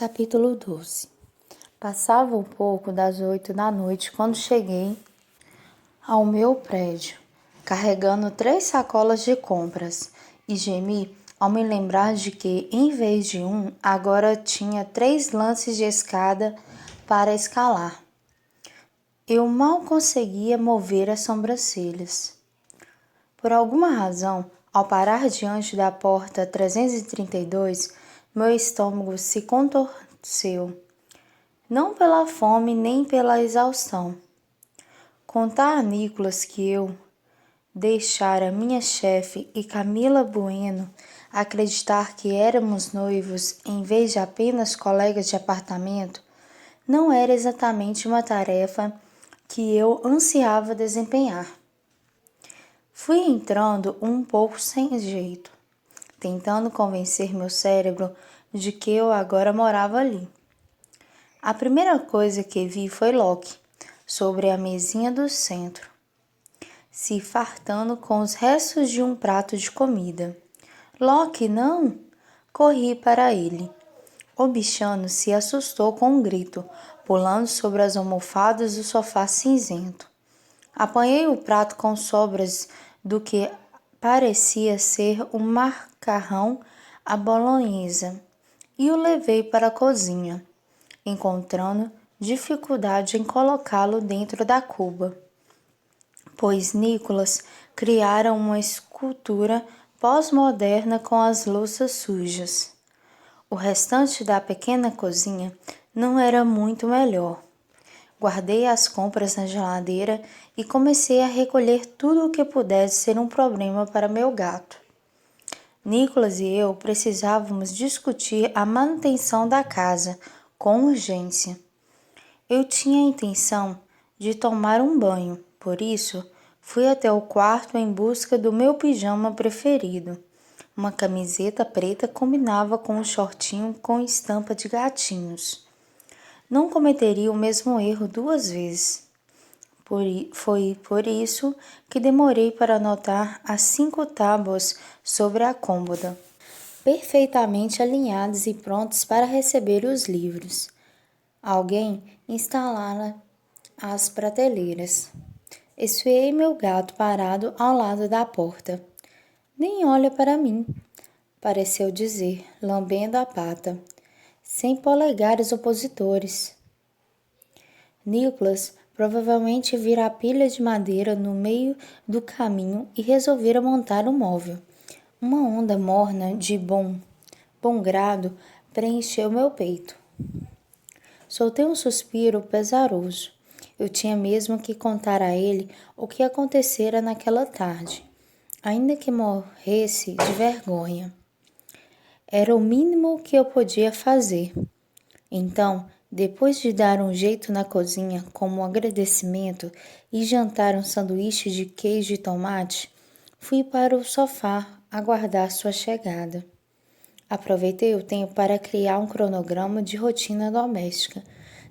Capítulo 12. Passava um pouco das 8 da noite quando cheguei ao meu prédio, carregando 3 sacolas de compras, e gemi ao me lembrar de que, em vez de um, agora tinha 3 lances de escada para escalar. Eu mal conseguia mover as sobrancelhas. Por alguma razão, ao parar diante da porta 332, meu estômago se contorceu. Não pela fome nem pela exaustão. Contar a Nicolas que eu deixara minha chefe e Camila Bueno acreditar que éramos noivos em vez de apenas colegas de apartamento não era exatamente uma tarefa que eu ansiava desempenhar. Fui entrando um pouco sem jeito, tentando convencer meu cérebro de que eu agora morava ali. A primeira coisa que vi foi Locke, sobre a mesinha do centro, se fartando com os restos de um prato de comida. Locke, não! Corri para ele. O bichano se assustou com um grito, pulando sobre as almofadas do sofá cinzento. Apanhei o prato com sobras do que parecia ser um macarrão à bolonhesa e o levei para a cozinha, encontrando dificuldade em colocá-lo dentro da cuba, pois Nicolas criara uma escultura pós-moderna com as louças sujas. O restante da pequena cozinha não era muito melhor. Guardei as compras na geladeira e comecei a recolher tudo o que pudesse ser um problema para meu gato. Nicolas e eu precisávamos discutir a manutenção da casa com urgência. Eu tinha a intenção de tomar um banho, por isso fui até o quarto em busca do meu pijama preferido. Uma camiseta preta combinava com um shortinho com estampa de gatinhos. Não cometeria o mesmo erro 2 vezes. Foi por isso que demorei para anotar as 5 tábuas sobre a cômoda, perfeitamente alinhadas e prontas para receber os livros. Alguém instalara as prateleiras. Esfiei meu gato parado ao lado da porta. Nem olha para mim, pareceu dizer, lambendo a pata, sem polegares opositores. Nicholas provavelmente vira a pilha de madeira no meio do caminho e resolvera montar um móvel. Uma onda morna de bom grado preencheu meu peito. Soltei um suspiro pesaroso. Eu tinha mesmo que contar a ele o que acontecera naquela tarde, ainda que morresse de vergonha. Era o mínimo que eu podia fazer. Então, depois de dar um jeito na cozinha como um agradecimento e jantar um sanduíche de queijo e tomate, fui para o sofá aguardar sua chegada. Aproveitei o tempo para criar um cronograma de rotina doméstica,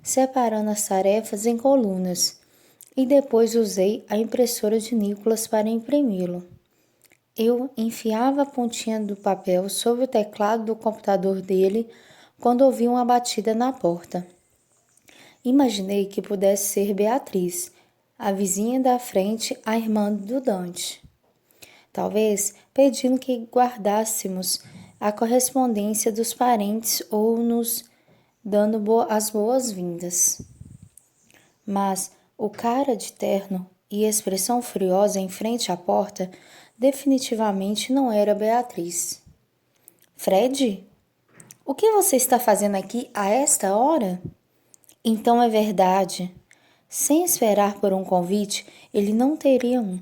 separando as tarefas em colunas, e depois usei a impressora de Nicolas para imprimi-lo. Eu enfiava a pontinha do papel sobre o teclado do computador dele quando ouvi uma batida na porta. Imaginei que pudesse ser Beatriz, a vizinha da frente, a irmã do Dante. Talvez pedindo que guardássemos a correspondência dos parentes ou nos dando as boas-vindas. Mas o cara de terno e expressão furiosa em frente à porta definitivamente não era Beatriz. Fred? O que você está fazendo aqui a esta hora? Então é verdade. Sem esperar por um convite, ele não teria um.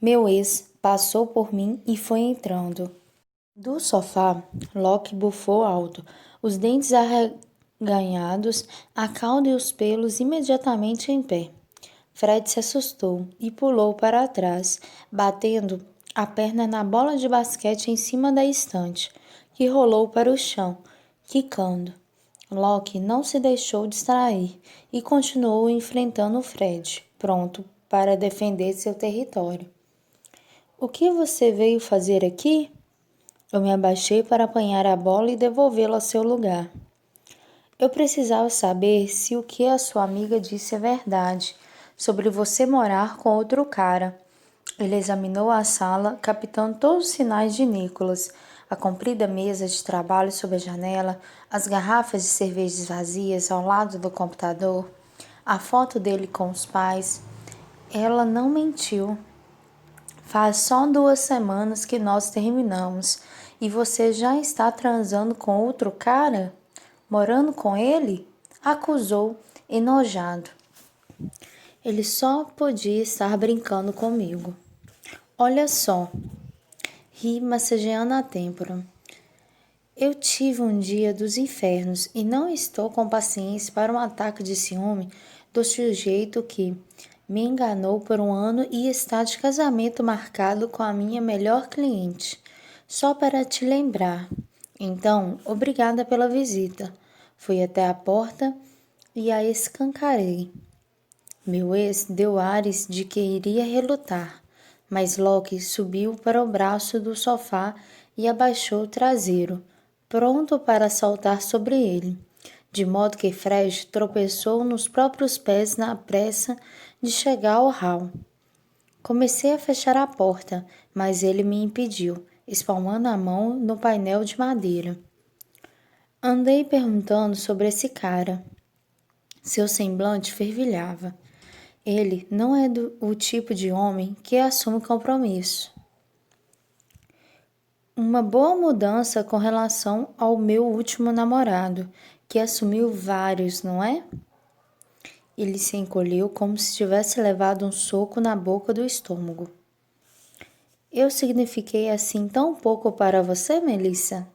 Meu ex passou por mim e foi entrando. Do sofá, Locke bufou alto, os dentes arreganhados, a cauda e os pelos imediatamente em pé. Fred se assustou e pulou para trás, batendo a perna na bola de basquete em cima da estante, que rolou para o chão, quicando. Locke não se deixou distrair e continuou enfrentando Fred, pronto para defender seu território. O que você veio fazer aqui? Eu me abaixei para apanhar a bola e devolvê-la ao seu lugar. Eu precisava saber se o que a sua amiga disse é verdade, sobre você morar com outro cara. Ele examinou a sala, captando todos os sinais de Nicholas, a comprida mesa de trabalho sob a janela, as garrafas de cerveja vazias ao lado do computador, a foto dele com os pais. Ela não mentiu. Faz só 2 semanas que nós terminamos e você já está transando com outro cara? Morando com ele? Acusou, enojado. Ele só podia estar brincando comigo. Olha só, ri massageando a têmpora. Eu tive um dia dos infernos e não estou com paciência para um ataque de ciúme do sujeito que me enganou por um ano e está de casamento marcado com a minha melhor cliente. Só para te lembrar. Então, obrigada pela visita. Fui até a porta e a escancarei. Meu ex deu ares de que iria relutar, mas Loki subiu para o braço do sofá e abaixou o traseiro, pronto para saltar sobre ele, de modo que Fred tropeçou nos próprios pés na pressa de chegar ao hall. Comecei a fechar a porta, mas ele me impediu, espalmando a mão no painel de madeira. Andei perguntando sobre esse cara. Seu semblante fervilhava. Ele não é o tipo de homem que assume compromisso. Uma boa mudança com relação ao meu último namorado, que assumiu vários, não é? Ele se encolheu como se tivesse levado um soco na boca do estômago. Eu signifiquei assim tão pouco para você, Melissa?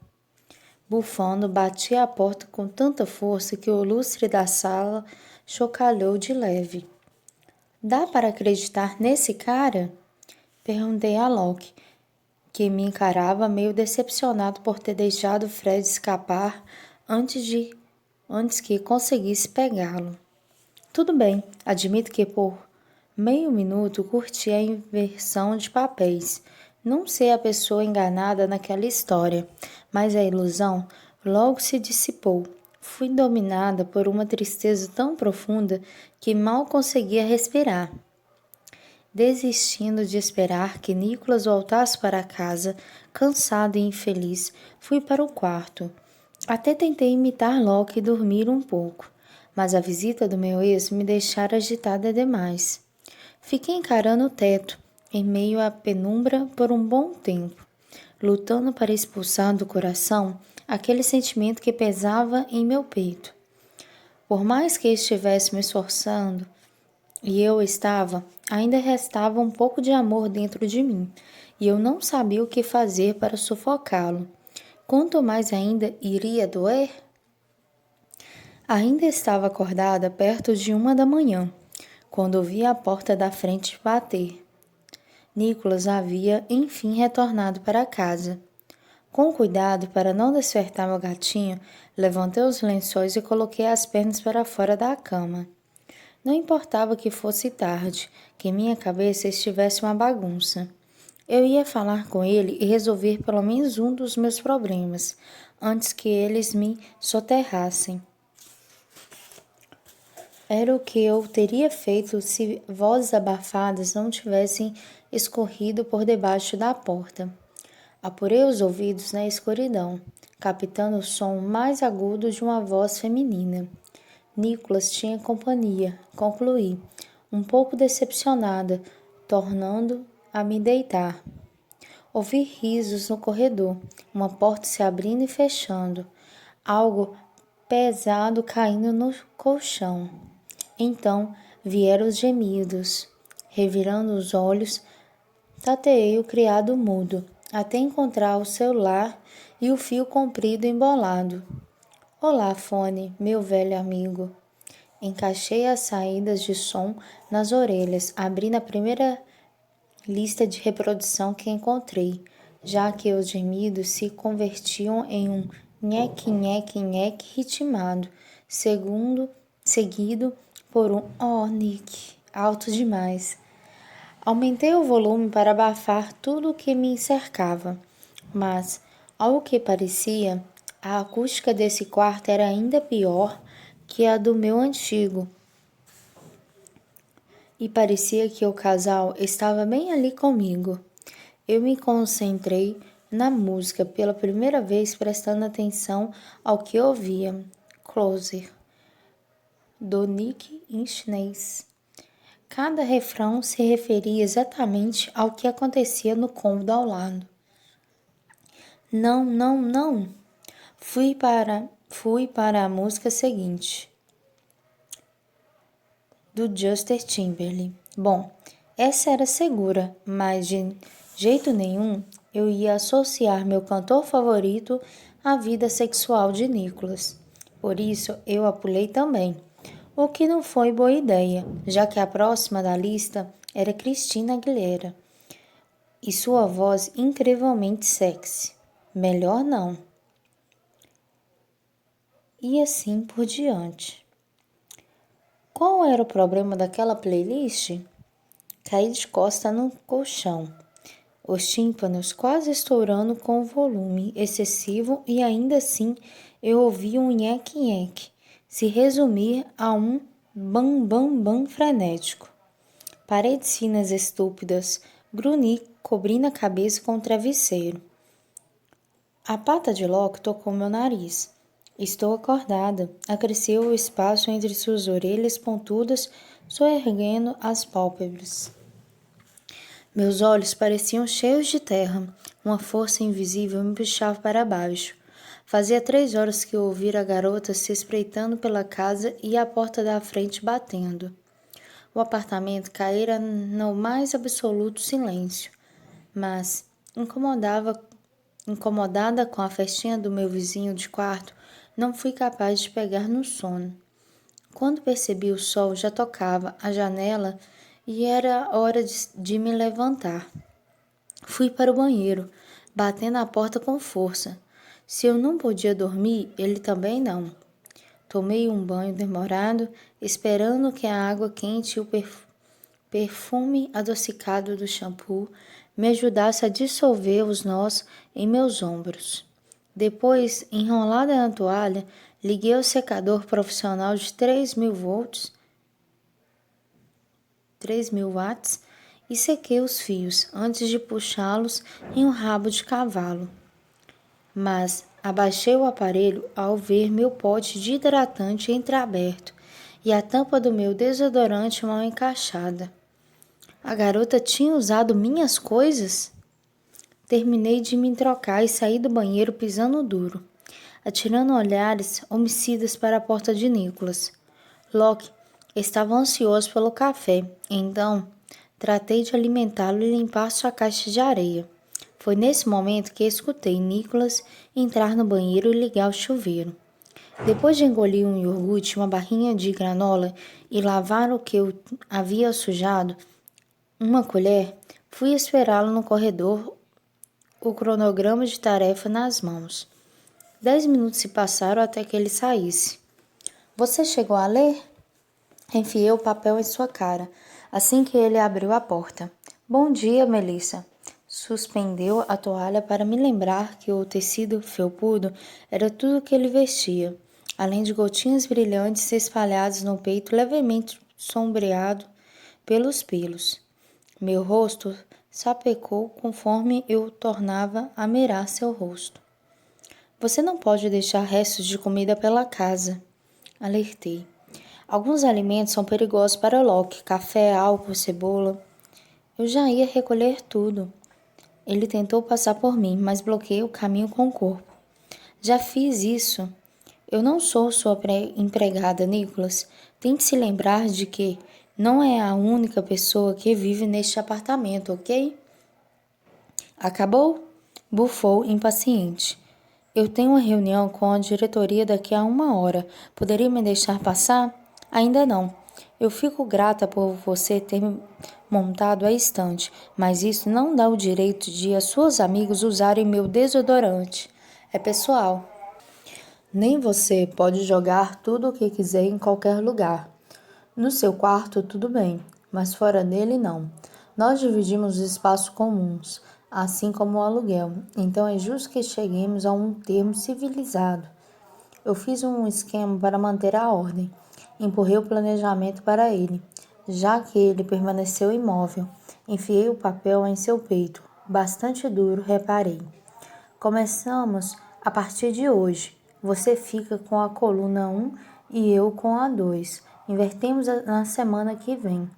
Bufando, bati a porta com tanta força que o lustre da sala chocalhou de leve. Dá para acreditar nesse cara? Perguntei a Loki, que me encarava meio decepcionado por ter deixado Fred escapar antes que conseguisse pegá-lo. Tudo bem, admito que por meio minuto curti a inversão de papéis. Não sei a pessoa enganada naquela história, mas a ilusão logo se dissipou. Fui dominada por uma tristeza tão profunda que mal conseguia respirar. Desistindo de esperar que Nicholas voltasse para casa, cansado e infeliz, fui para o quarto. Até tentei imitar Loki e dormir um pouco, mas a visita do meu ex me deixara agitada demais. Fiquei encarando o teto, em meio à penumbra, por um bom tempo, lutando para expulsar do coração aquele sentimento que pesava em meu peito. Por mais que estivesse me esforçando, e eu estava, ainda restava um pouco de amor dentro de mim, e eu não sabia o que fazer para sufocá-lo. Quanto mais ainda iria doer? Ainda estava acordada perto de 1 da manhã, quando ouvi a porta da frente bater. Nicholas havia, enfim, retornado para casa. Com cuidado para não despertar meu gatinho, levantei os lençóis e coloquei as pernas para fora da cama. Não importava que fosse tarde, que minha cabeça estivesse uma bagunça. Eu ia falar com ele e resolver pelo menos um dos meus problemas, antes que eles me soterrassem. Era o que eu teria feito se vozes abafadas não tivessem escorrido por debaixo da porta. Apurei os ouvidos na escuridão, captando o som mais agudo de uma voz feminina. Nicholas tinha companhia, concluí, um pouco decepcionada, tornando a me deitar. Ouvi risos no corredor, uma porta se abrindo e fechando, algo pesado caindo no colchão. Então vieram os gemidos. Revirando os olhos, tateei o criado mudo, até encontrar o celular e o fio comprido embolado. Olá, fone, meu velho amigo. Encaixei as saídas de som nas orelhas, abrindo a primeira lista de reprodução que encontrei, já que os gemidos se convertiam em um nheque-nheque-nheque ritmado, seguido por um "Oh, Nick", alto demais. Aumentei o volume para abafar tudo o que me cercava, mas, ao que parecia, a acústica desse quarto era ainda pior que a do meu antigo. E parecia que o casal estava bem ali comigo. Eu me concentrei na música pela primeira vez, prestando atenção ao que ouvia. Closer, do Nick em chinês. Cada refrão se referia exatamente ao que acontecia no cômodo ao lado. Não, não, não. Fui para a música seguinte, do Justin Timberlake. Bom, essa era segura, mas de jeito nenhum eu ia associar meu cantor favorito à vida sexual de Nicholas. Por isso eu a pulei também, o que não foi boa ideia, já que a próxima da lista era Christina Aguilera e sua voz incrivelmente sexy. Melhor não. E assim por diante. Qual era o problema daquela playlist? Caí de costa no colchão, os tímpanos quase estourando com o volume excessivo e ainda assim eu ouvi um nheque-nheque se resumir a um bam-bam-bam frenético. Paredes finas estúpidas, grunhi cobrindo a cabeça com o travesseiro. A pata de Loki tocou meu nariz. Estou acordada. Acresceu o espaço entre suas orelhas pontudas, soerguendo as pálpebras. Meus olhos pareciam cheios de terra. Uma força invisível me puxava para baixo. Fazia 3 horas que eu ouvira a garota se espreitando pela casa e a porta da frente batendo. O apartamento caíra no mais absoluto silêncio, mas incomodada com a festinha do meu vizinho de quarto, não fui capaz de pegar no sono. Quando percebi o sol já tocava a janela e era hora de me levantar. Fui para o banheiro, batendo a porta com força. Se eu não podia dormir, ele também não. Tomei um banho demorado, esperando que a água quente e o perfume adocicado do shampoo me ajudasse a dissolver os nós em meus ombros. Depois, enrolada na toalha, liguei o secador profissional de 3.000 watts e sequei os fios antes de puxá-los em um rabo de cavalo. Mas abaixei o aparelho ao ver meu pote de hidratante entreaberto e a tampa do meu desodorante mal encaixada. A garota tinha usado minhas coisas? Terminei de me trocar e saí do banheiro pisando duro, atirando olhares homicidas para a porta de Nicholas. Locke estava ansioso pelo café, então tratei de alimentá-lo e limpar sua caixa de areia. Foi nesse momento que escutei Nicholas entrar no banheiro e ligar o chuveiro. Depois de engolir um iogurte, uma barrinha de granola e lavar o que eu havia sujado, uma colher, fui esperá-lo no corredor, o cronograma de tarefa nas mãos. 10 minutos se passaram até que ele saísse. Você chegou a ler? Enfiei o papel em sua cara, assim que ele abriu a porta. Bom dia, Melissa. Suspendeu a toalha para me lembrar que o tecido felpudo era tudo que ele vestia, além de gotinhas brilhantes espalhadas no peito levemente sombreado pelos pelos. Meu rosto sapecou conforme eu tornava a mirar seu rosto. Você não pode deixar restos de comida pela casa, alertei. Alguns alimentos são perigosos para Locke, café, álcool, cebola. Eu já ia recolher tudo. Ele tentou passar por mim, mas bloqueei o caminho com o corpo. Já fiz isso. Eu não sou sua empregada, Nicholas. Tente se lembrar de que não é a única pessoa que vive neste apartamento, ok? Acabou? Bufou impaciente. Eu tenho uma reunião com a diretoria daqui a 1 hora. Poderia me deixar passar? Ainda não. Eu fico grata por você ter montado a estante, mas isso não dá o direito de as suas amigas usarem meu desodorante. É pessoal. Nem você pode jogar tudo o que quiser em qualquer lugar. No seu quarto, tudo bem, mas fora dele, não. Nós dividimos espaços comuns, assim como o aluguel, então é justo que cheguemos a um termo civilizado. Eu fiz um esquema para manter a ordem. Empurrei o planejamento para ele, já que ele permaneceu imóvel. Enfiei o papel em seu peito, bastante duro, reparei. Começamos a partir de hoje. Você fica com a coluna 1 e eu com a 2. Invertemos na semana que vem.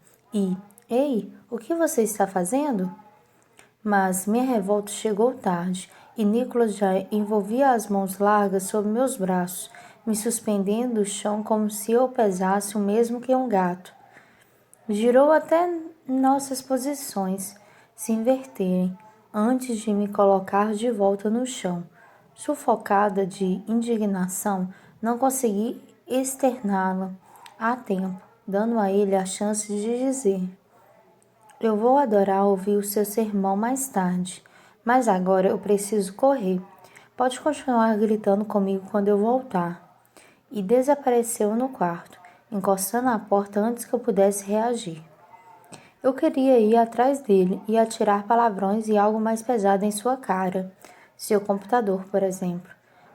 Ei, o que você está fazendo? Mas minha revolta chegou tarde, e Nicholas já envolvia as mãos largas sob meus braços, me suspendendo do chão como se eu pesasse o mesmo que um gato. Girou até nossas posições se inverterem, antes de me colocar de volta no chão. Sufocada de indignação, não consegui externá-la a tempo, dando a ele a chance de dizer: eu vou adorar ouvir o seu sermão mais tarde, mas agora eu preciso correr. Pode continuar gritando comigo quando eu voltar. E desapareceu no quarto, encostando a porta antes que eu pudesse reagir. Eu queria ir atrás dele e atirar palavrões e algo mais pesado em sua cara, seu computador, por exemplo.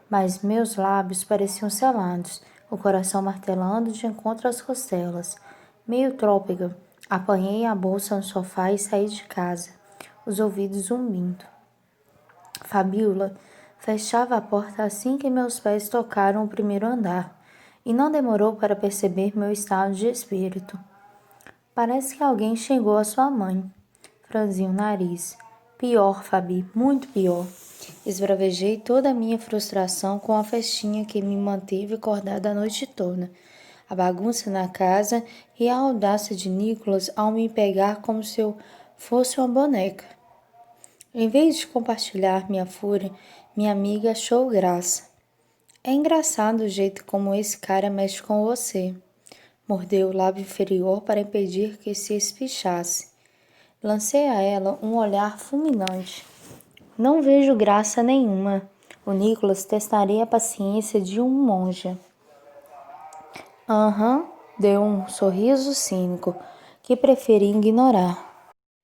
Mas meus lábios pareciam selados, o coração martelando de encontro às costelas. Meio trôpega, apanhei a bolsa no sofá e saí de casa, os ouvidos zumbindo. Fabiola fechava a porta assim que meus pés tocaram o primeiro andar, e não demorou para perceber meu estado de espírito. Parece que alguém xingou a sua mãe. Franzi o nariz. Pior, Fabi, muito pior. Esbravejei toda a minha frustração com a festinha que me manteve acordada a noite toda, a bagunça na casa e a audácia de Nicholas ao me pegar como se eu fosse uma boneca. Em vez de compartilhar minha fúria, minha amiga achou graça. É engraçado o jeito como esse cara mexe com você. Mordeu o lábio inferior para impedir que se espichasse. Lancei a ela um olhar fulminante. Não vejo graça nenhuma. O Nicholas testaria a paciência de um monge. Aham, deu um sorriso cínico, que preferi ignorar.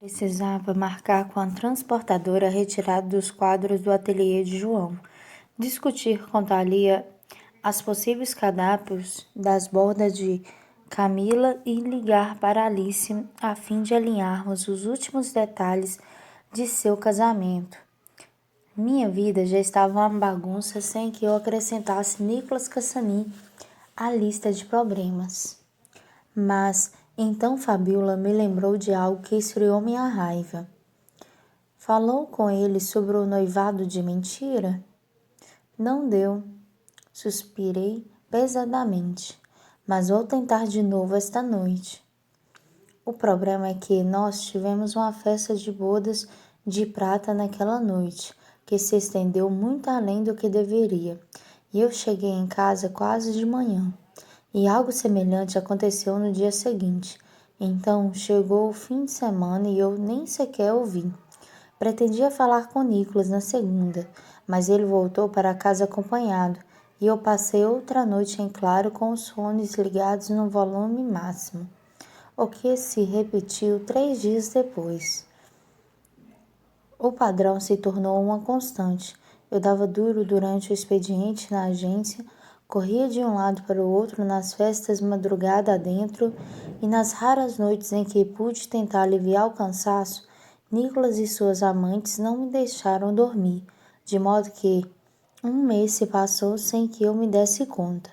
Precisava marcar com a transportadora a retirada dos quadros do ateliê de João, discutir com Thalia as possíveis cardápios das bodas de Camila e ligar para Alice a fim de alinharmos os últimos detalhes de seu casamento. Minha vida já estava uma bagunça sem que eu acrescentasse Nicholas Cassamin à lista de problemas. Mas então Fabiola me lembrou de algo que esfriou minha raiva. Falou com ele sobre o noivado de mentira? Não deu. Suspirei pesadamente, mas vou tentar de novo esta noite. O problema é que nós tivemos uma festa de bodas de prata naquela noite, que se estendeu muito além do que deveria, e eu cheguei em casa quase de manhã. E algo semelhante aconteceu no dia seguinte. Então chegou o fim de semana e eu nem sequer ouvi. Pretendia falar com Nicholas na segunda, mas ele voltou para casa acompanhado, e eu passei outra noite em claro com os fones ligados no volume máximo, o que se repetiu 3 dias depois. O padrão se tornou uma constante. Eu dava duro durante o expediente na agência, corria de um lado para o outro nas festas madrugada adentro, e nas raras noites em que pude tentar aliviar o cansaço, Nicholas e suas amantes não me deixaram dormir, de modo que um mês se passou sem que eu me desse conta.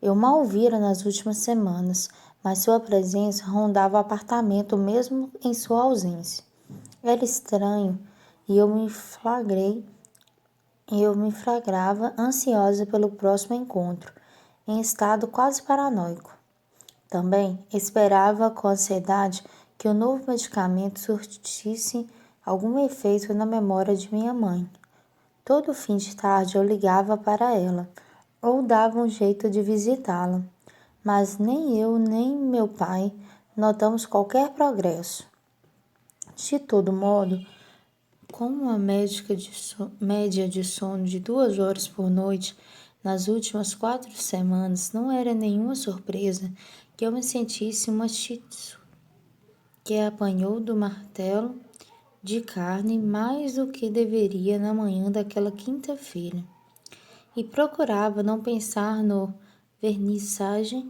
Eu mal o vira nas últimas semanas, mas sua presença rondava o apartamento mesmo em sua ausência. Era estranho, e eu me flagrava ansiosa pelo próximo encontro, em estado quase paranoico. Também esperava com ansiedade que o novo medicamento surtisse algum efeito na memória de minha mãe. Todo fim de tarde eu ligava para ela, ou dava um jeito de visitá-la, mas nem eu nem meu pai notamos qualquer progresso. De todo modo, com uma média de sono de 2 horas por noite nas últimas 4 semanas, não era nenhuma surpresa que eu me sentisse uma shih tzu que apanhou do martelo de carne mais do que deveria na manhã daquela quinta-feira. e procurava não pensar no vernissagem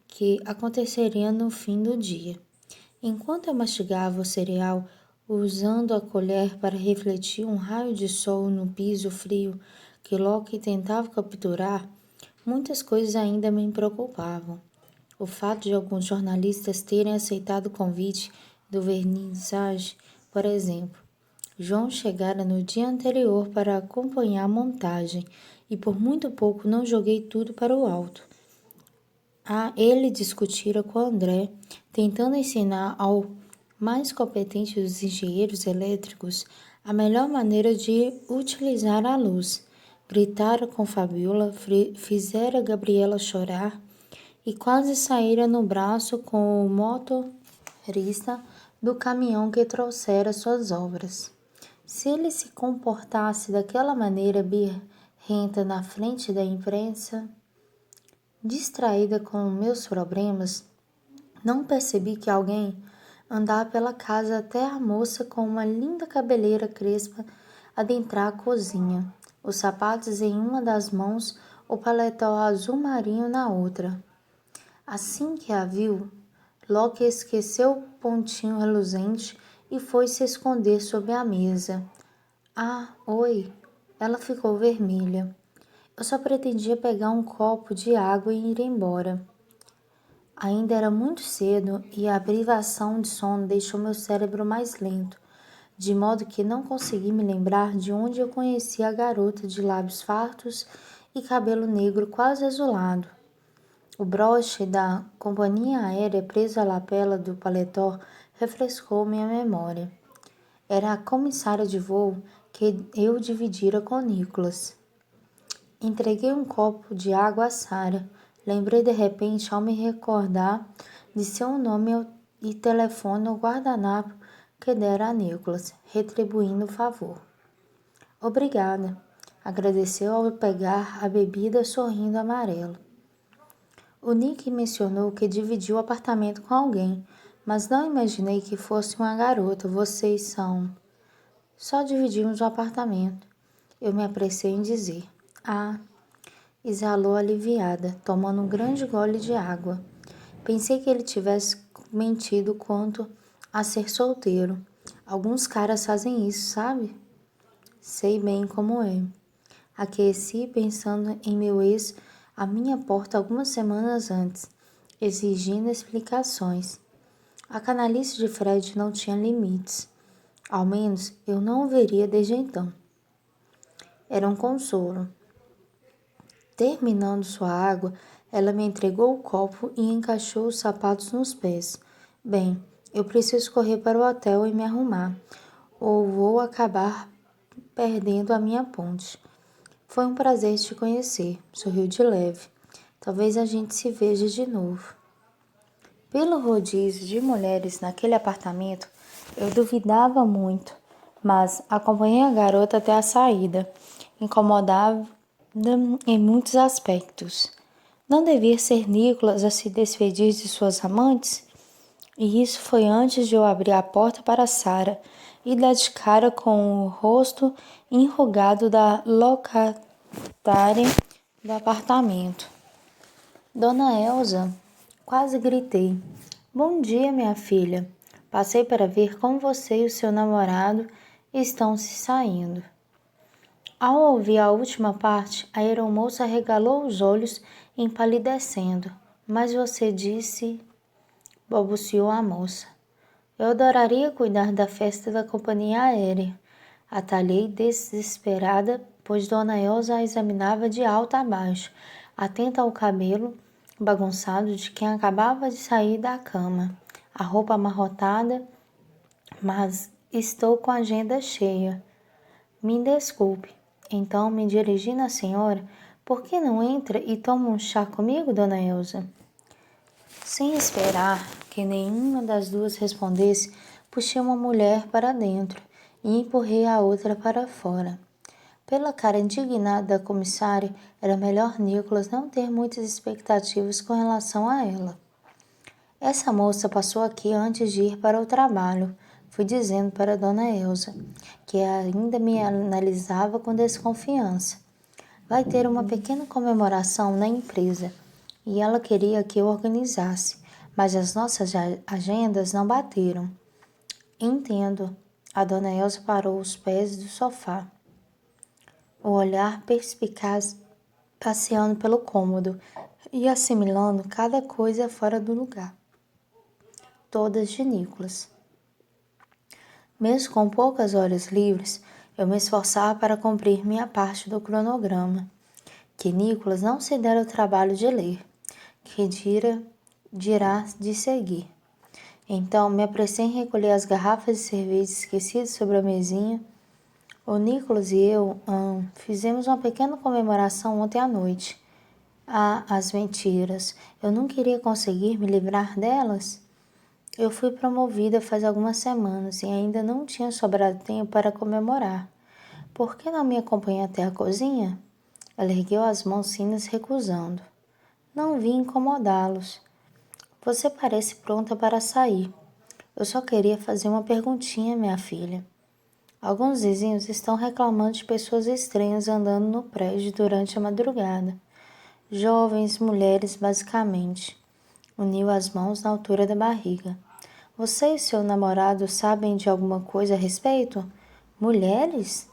que aconteceria no fim do dia. Enquanto eu mastigava o cereal, usando a colher para refletir um raio de sol no piso frio que Loki tentava capturar, muitas coisas ainda me preocupavam. O fato de alguns jornalistas terem aceitado o convite do vernissage, por exemplo. João chegara no dia anterior para acompanhar a montagem e por muito pouco não joguei tudo para o alto. Ele discutira com André, tentando ensinar ao mais competente dos engenheiros elétricos a melhor maneira de utilizar a luz. Gritara com Fabiola, fizera Gabriela chorar e quase saíra no braço com o motorista do caminhão que trouxera suas obras. Se ele se comportasse daquela maneira birrenta na frente da imprensa, distraída com meus problemas, não percebi que alguém andava pela casa até a moça com uma linda cabeleira crespa adentrar a cozinha, os sapatos em uma das mãos, o paletó azul marinho na outra. Assim que a viu, Loki esqueceu o pontinho reluzente e foi se esconder sob a mesa. Ah, oi! Ela ficou vermelha. Eu só pretendia pegar um copo de água e ir embora. Ainda era muito cedo e a privação de sono deixou meu cérebro mais lento, de modo que não consegui me lembrar de onde eu conhecia a garota de lábios fartos e cabelo negro quase azulado. O broche da companhia aérea preso à lapela do paletó refrescou minha memória. Era a comissária de voo que eu dividira com Nicholas. Entreguei um copo de água a Sarah. Lembrei de repente ao me recordar de seu nome e telefone no guardanapo que dera a Nicholas, retribuindo o favor. Obrigada, agradeceu ao pegar a bebida sorrindo amarelo. O Nick mencionou que dividiu o apartamento com alguém, mas não imaginei que fosse uma garota. Vocês são... Só dividimos o apartamento. Eu me apressei em dizer. Ah, exalou aliviada, tomando um grande gole de água. Pensei que ele tivesse mentido quanto a ser solteiro. Alguns caras fazem isso, sabe? Sei bem como é. Aqueci pensando em meu ex à minha porta algumas semanas antes, exigindo explicações. A canalice de Fred não tinha limites. Ao menos eu não o veria desde então. Era um consolo. Terminando sua água, ela me entregou o copo e encaixou os sapatos nos pés. Bem, eu preciso correr para o hotel e me arrumar, ou vou acabar perdendo a minha ponte. Foi um prazer te conhecer, sorriu de leve. Talvez a gente se veja de novo. Pelo rodízio de mulheres naquele apartamento, eu duvidava muito, mas acompanhei a garota até a saída. Incomodava em muitos aspectos. Não devia ser Nicholas a se despedir de suas amantes? E isso foi antes de eu abrir a porta para Sarah e dar de cara com o rosto enrugado da locatária do apartamento. Dona Elsa, quase gritei. Bom dia, minha filha. Passei para ver como você e o seu namorado estão se saindo. Ao ouvir a última parte, a aeromoça regalou os olhos, empalidecendo. Mas você disse... balbuciou a moça. Eu adoraria cuidar da festa da companhia aérea. Atalhei desesperada, pois Dona Elsa a examinava de alto a baixo, atenta ao cabelo bagunçado de quem acabava de sair da cama, a roupa amarrotada, mas estou com a agenda cheia. Me desculpe. Então, me dirigindo à senhora, por que não entra e toma um chá comigo, Dona Elsa? Sem esperar que nenhuma das duas respondesse, puxei uma mulher para dentro e empurrei a outra para fora. Pela cara indignada da comissária, era melhor Nicholas não ter muitas expectativas com relação a ela. Essa moça passou aqui antes de ir para o trabalho, fui dizendo para Dona Elsa, que ainda me analisava com desconfiança. Vai ter uma pequena comemoração na empresa e ela queria que eu organizasse, mas as nossas agendas não bateram. Entendo. A dona Elsa parou os pés do sofá, o olhar perspicaz passeando pelo cômodo e assimilando cada coisa fora do lugar. Todas de Nicholas. Mesmo com poucas horas livres, eu me esforçava para cumprir minha parte do cronograma, que Nicholas não se dera o trabalho de ler, que dirá de seguir. Então, me apressei em recolher as garrafas de cerveja esquecidas sobre a mesinha. O Nicholas e eu fizemos uma pequena comemoração ontem à noite. Ah, as mentiras! Eu não queria conseguir me livrar delas. Eu fui promovida faz algumas semanas e ainda não tinha sobrado tempo para comemorar. Por que não me acompanha até a cozinha? Ela ergueu as mãos finas, recusando. Não vim incomodá-los. Você parece pronta para sair. Eu só queria fazer uma perguntinha, minha filha. Alguns vizinhos estão reclamando de pessoas estranhas andando no prédio durante a madrugada. Jovens, mulheres, basicamente. Uniu as mãos na altura da barriga. Você e seu namorado sabem de alguma coisa a respeito? Mulheres?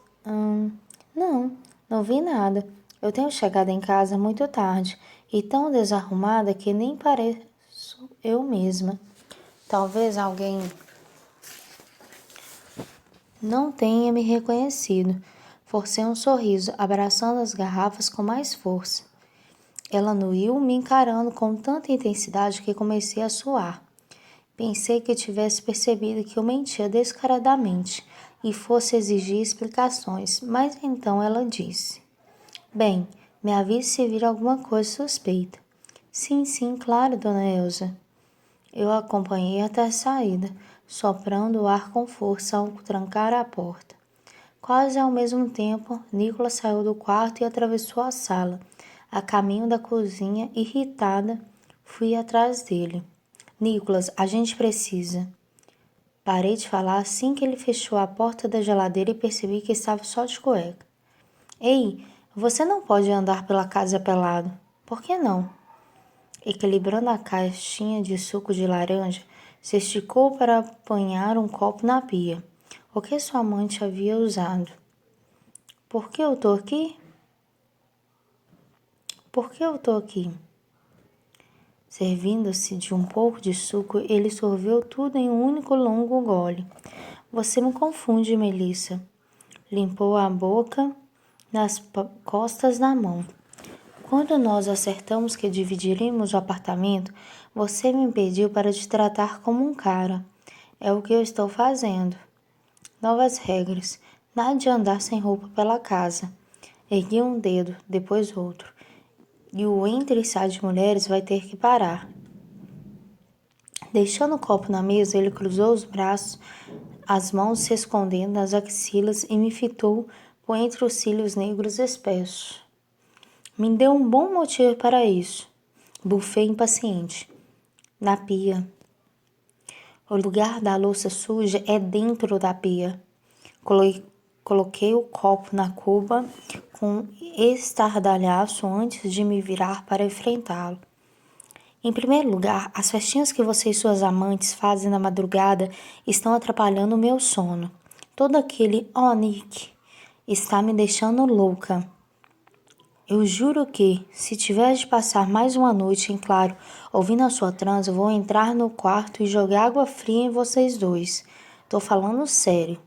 Não, não vi nada. Eu tenho chegado em casa muito tarde e tão desarrumada que nem pareço eu mesma. Talvez alguém não tenha me reconhecido. Forcei um sorriso, abraçando as garrafas com mais força. Ela anuiu, me encarando com tanta intensidade que comecei a suar. Pensei que tivesse percebido que eu mentia descaradamente e fosse exigir explicações, mas então ela disse: Bem, me avise se vir alguma coisa suspeita. Sim, claro, dona Elsa. Eu a acompanhei até a saída, soprando o ar com força ao trancar a porta. Quase ao mesmo tempo, Nicholas saiu do quarto e atravessou a sala. A caminho da cozinha, irritada, fui atrás dele. Nicholas, a gente precisa. Parei de falar assim que ele fechou a porta da geladeira e percebi que estava só de cueca. Ei, você não pode andar pela casa pelado. Por que não? Equilibrando a caixinha de suco de laranja, se esticou para apanhar um copo na pia, o que sua amante havia usado. Por que eu tô aqui? Por que eu tô aqui? Servindo-se de um pouco de suco, ele sorveu tudo em um único longo gole. Você me confunde, Melissa. Limpou a boca nas costas da mão. Quando nós acertamos que dividiríamos o apartamento, você me pediu para te tratar como um cara. É o que eu estou fazendo. Novas regras. Nada de andar sem roupa pela casa. Ergui um dedo, depois outro. E o entre e sai de mulheres vai ter que parar. Deixando o copo na mesa, ele cruzou os braços, as mãos se escondendo nas axilas e me fitou por entre os cílios negros espessos. Me deu um bom motivo para isso. Bufei impaciente. Na pia. O lugar da louça suja é dentro da pia. Coloquei o copo na cuba com estardalhaço antes de me virar para enfrentá-lo. Em primeiro lugar, as festinhas que você e suas amantes fazem na madrugada estão atrapalhando o meu sono. Todo aquele Nick está me deixando louca. Eu juro que, se tiver de passar mais uma noite em claro ouvindo a sua transa, vou entrar no quarto e jogar água fria em vocês dois. Tô falando sério.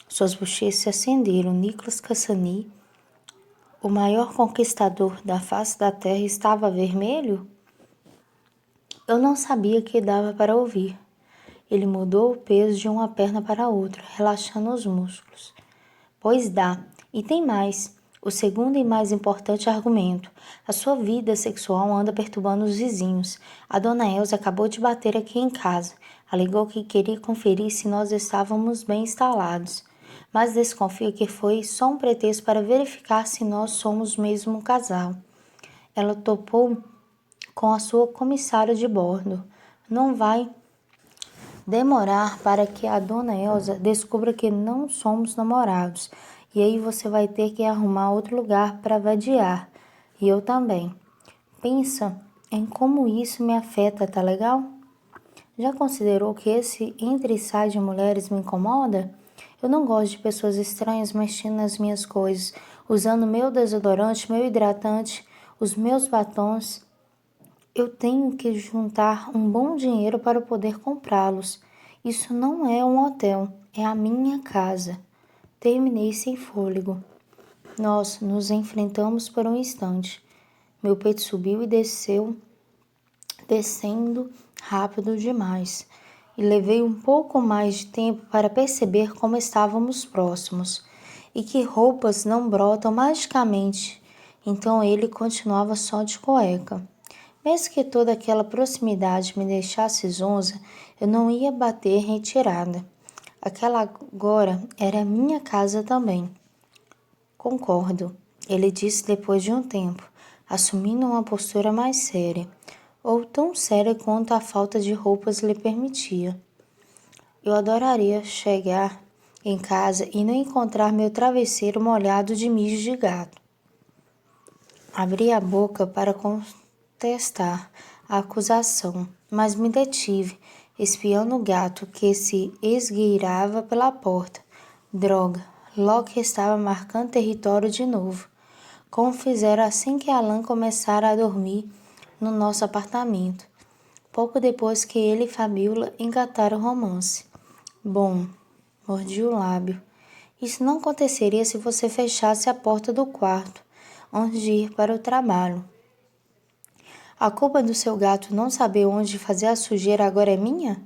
Suas bochechas se acenderam. Nicholas Cassani, o maior conquistador da face da terra, estava vermelho? Eu não sabia que dava para ouvir. Ele mudou o peso de uma perna para a outra, relaxando os músculos. Pois dá. E tem mais. O segundo e mais importante argumento. A sua vida sexual anda perturbando os vizinhos. A dona Elsa acabou de bater aqui em casa. Alegou que queria conferir se nós estávamos bem instalados. Mas desconfio que foi só um pretexto para verificar se nós somos mesmo um casal. Ela topou com a sua comissária de bordo. Não vai demorar para que a dona Elsa descubra que não somos namorados E aí você vai ter que arrumar outro lugar para vadiar. E eu também. Pensa em como isso me afeta, tá legal? Já considerou que esse entra e sai de mulheres me incomoda? Eu não gosto de pessoas estranhas mexendo nas minhas coisas, usando meu desodorante, meu hidratante, os meus batons. Eu tenho que juntar um bom dinheiro para poder comprá-los. Isso não é um hotel, é a minha casa. Terminei sem fôlego. Nós nos enfrentamos por um instante. Meu peito subiu e desceu, descendo rápido demais. E levei um pouco mais de tempo para perceber como estávamos próximos e que roupas não brotam magicamente. Então ele continuava só de cueca. Mesmo que toda aquela proximidade me deixasse zonza, eu não ia bater retirada. Aquela agora era minha casa também. Concordo, ele disse depois de um tempo, assumindo uma postura mais séria, ou tão séria quanto a falta de roupas lhe permitia. Eu adoraria chegar em casa e não encontrar meu travesseiro molhado de mijo de gato. Abri a boca para contestar a acusação, mas me detive, espiando o gato que se esgueirava pela porta. Droga, Loki estava marcando território de novo, como fizeram assim que Alan começara a dormir no nosso apartamento, pouco depois que ele e Fabiola engataram o romance. Bom, mordi o lábio. Isso não aconteceria se você fechasse a porta do quarto antes de ir para o trabalho. A culpa do seu gato não saber onde fazer a sujeira agora é minha?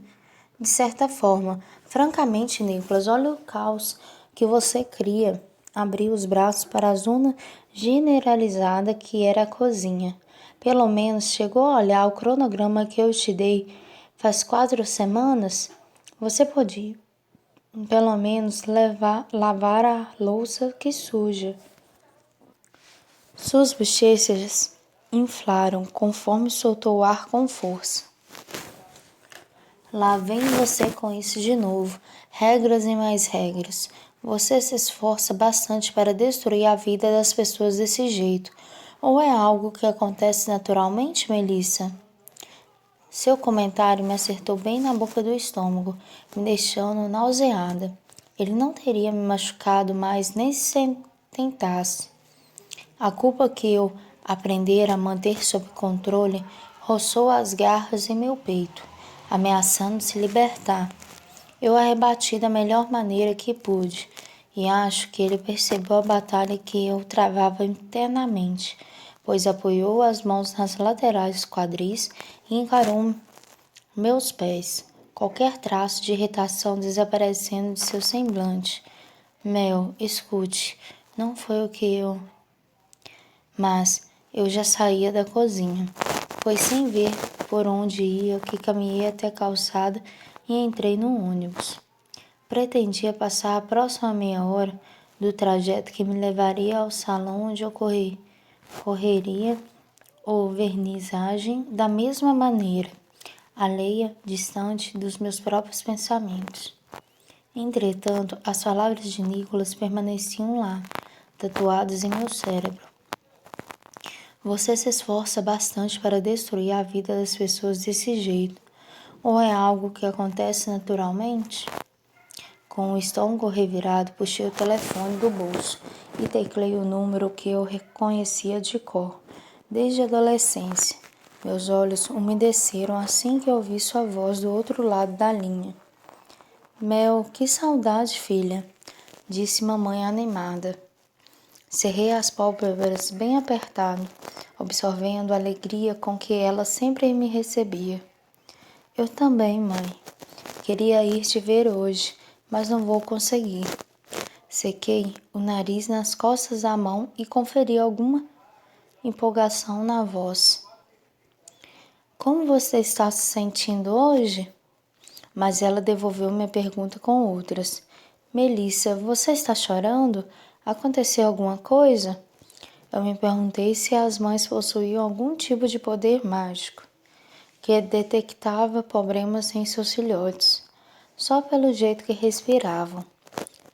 De certa forma, francamente, Nicholas, olha o caos que você cria. Abri os braços para a zona generalizada que era a cozinha. Pelo menos chegou a olhar o cronograma que eu te dei faz 4 semanas? Você podia, pelo menos, lavar a louça que suja. Suas bochechas inflaram conforme soltou o ar com força. Lá vem você com isso de novo. Regras e mais regras. Você se esforça bastante para destruir a vida das pessoas desse jeito. Ou é algo que acontece naturalmente, Melissa? Seu comentário me acertou bem na boca do estômago, me deixando nauseada. Ele não teria me machucado mais nem se tentasse. A culpa que eu aprender a manter sob controle roçou as garras em meu peito, ameaçando se libertar. Eu a rebati da melhor maneira que pude, e acho que ele percebeu a batalha que eu travava internamente, pois apoiou as mãos nas laterais dos quadris e encarou meus pés, qualquer traço de irritação desaparecendo de seu semblante. Mel, escute, não foi o que eu... Mas eu já saía da cozinha. Foi sem ver por onde ia que caminhei até a calçada e entrei no ônibus. Pretendia passar a próxima meia hora do trajeto que me levaria ao salão onde correria ou vernizagem da mesma maneira, alheia, distante dos meus próprios pensamentos. Entretanto, as palavras de Nicholas permaneciam lá, tatuadas em meu cérebro. Você se esforça bastante para destruir a vida das pessoas desse jeito, ou é algo que acontece naturalmente? Com o estômago revirado, puxei o telefone do bolso e teclei o número que eu reconhecia de cor, desde a adolescência. Meus olhos umedeceram assim que ouvi sua voz do outro lado da linha. Mel, que saudade, filha, disse mamãe animada. Cerrei as pálpebras bem apertado, absorvendo a alegria com que ela sempre me recebia. Eu também, mãe. Queria ir te ver hoje, mas não vou conseguir. Sequei o nariz nas costas da mão e conferi alguma empolgação na voz. Como você está se sentindo hoje? Mas ela devolveu minha pergunta com outras. Melissa, você está chorando? Aconteceu alguma coisa? Eu me perguntei se as mães possuíam algum tipo de poder mágico, que detectava problemas em seus filhotes, só pelo jeito que respiravam.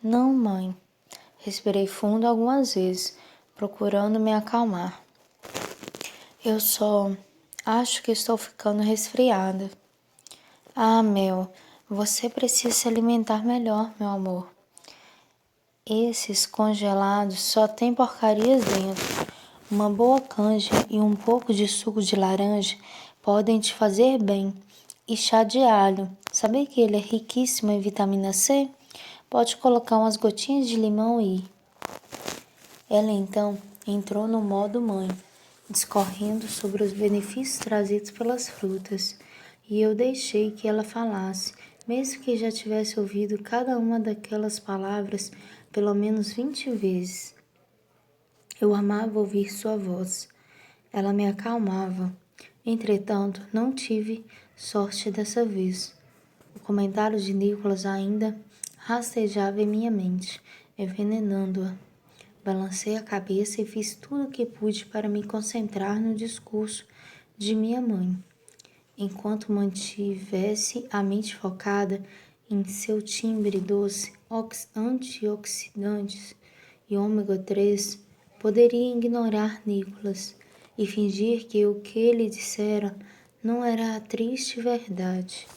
Não, mãe, Respirei fundo algumas vezes, procurando me acalmar. Eu só acho que estou ficando resfriada. Ah, Mel, você precisa se alimentar melhor, meu amor. Esses congelados só tem porcarias dentro. Uma boa canja e um pouco de suco de laranja podem te fazer bem. E chá de alho, sabia que ele é riquíssimo em vitamina C? Pode colocar umas gotinhas de limão e... Ela então entrou no modo mãe, discorrendo sobre os benefícios trazidos pelas frutas, e eu deixei que ela falasse, mesmo que já tivesse ouvido cada uma daquelas palavras pelo menos 20 vezes. Eu amava ouvir sua voz. Ela me acalmava. Entretanto, não tive sorte dessa vez. O comentário de Nicholas ainda rastejava em minha mente, envenenando-a. Balancei a cabeça e fiz tudo o que pude para me concentrar no discurso de minha mãe. Enquanto mantivesse a mente focada em seu timbre doce, antioxidantes e ômega 3, poderia ignorar Nicholas e fingir que o que ele dissera não era a triste verdade.